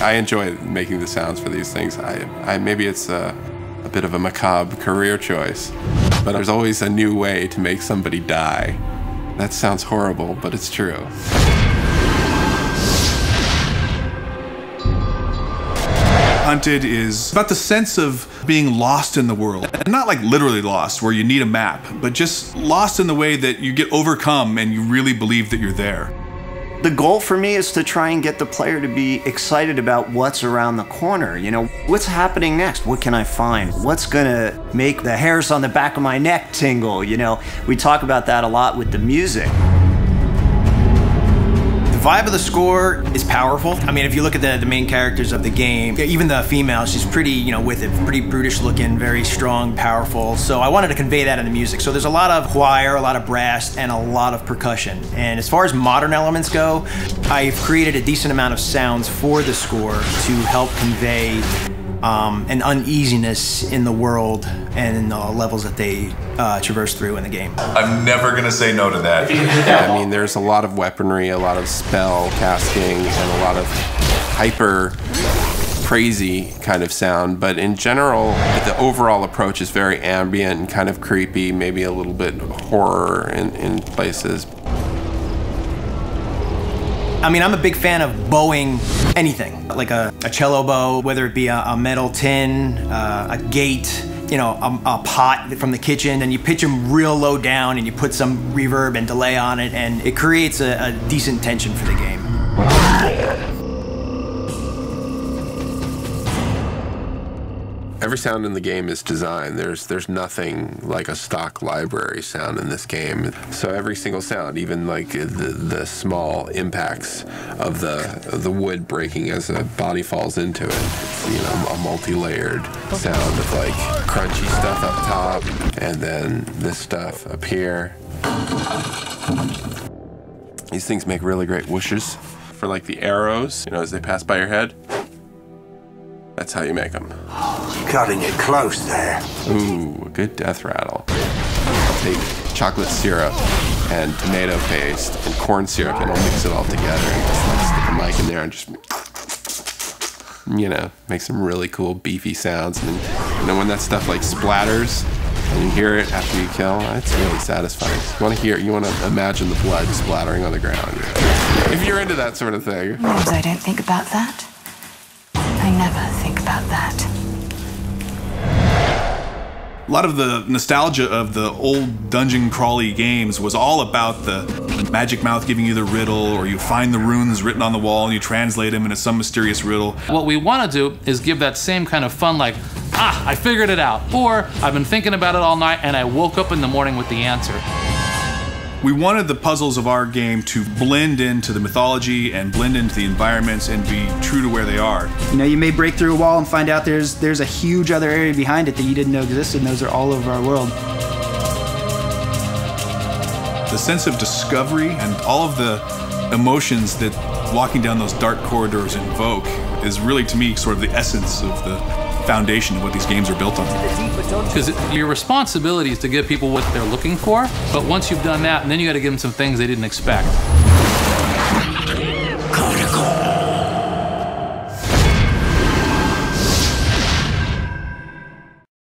I enjoy making the sounds for these things. Maybe it's a bit of a macabre career choice, but there's always a new way to make somebody die. That sounds horrible, but it's true. Hunted is about the sense of being lost in the world. And not like literally lost, where you need a map, but just lost in the way that you get overcome and you really believe that you're there. The goal for me is to try and get the player to be excited about what's around the corner. You know, what's happening next? What can I find? What's gonna make the hairs on the back of my neck tingle? You know, we talk about that a lot with the music. The vibe of the score is powerful. I mean, if you look at the main characters of the game, even the female, she's pretty, you know, with it, pretty brutish looking, very strong, powerful. So I wanted to convey that in the music. So there's a lot of choir, a lot of brass, and a lot of percussion. And as far as modern elements go, I've created a decent amount of sounds for the score to help convey an uneasiness in the world and in the levels that they traverse through in the game. I'm never gonna say no to that. I mean, there's a lot of weaponry, a lot of spell casting, and a lot of hyper crazy kind of sound, but in general, the overall approach is very ambient and kind of creepy, maybe a little bit horror in places. I mean, I'm a big fan of bowing anything, like a cello bow, whether it be a metal tin, a gate, you know, a pot from the kitchen, and you pitch them real low down and you put some reverb and delay on it, and it creates a decent tension for the game. Every sound in the game is designed. There's nothing like a stock library sound in this game. So every single sound, even like the small impacts of the wood breaking as a body falls into it, it's, you know, a multi-layered sound of like crunchy stuff up top and then this stuff up here. These things make really great whooshes for like the arrows, you know, as they pass by your head. That's how you make them. Cutting it close there. Ooh, a good death rattle. I'll take chocolate syrup and tomato paste and corn syrup and I'll mix it all together and just like stick a mic in there and just, you know, make some really cool beefy sounds. And then when that stuff like splatters and you hear it after you kill, it's really satisfying. You want to imagine the blood splattering on the ground. You know? If you're into that sort of thing. Because I don't think about that. I never think about that. A lot of the nostalgia of the old dungeon crawly games was all about the magic mouth giving you the riddle, or you find the runes written on the wall and you translate them into some mysterious riddle. What we want to do is give that same kind of fun, like, ah, I figured it out, or I've been thinking about it all night and I woke up in the morning with the answer. We wanted the puzzles of our game to blend into the mythology and blend into the environments and be true to where they are. You know, you may break through a wall and find out there's a huge other area behind it that you didn't know existed, and those are all over our world. The sense of discovery and all of the emotions that walking down those dark corridors invoke is really, to me, sort of the essence of the foundation of what these games are built on. Because your responsibility is to give people what they're looking for, but once you've done that, and then you got to give them some things they didn't expect.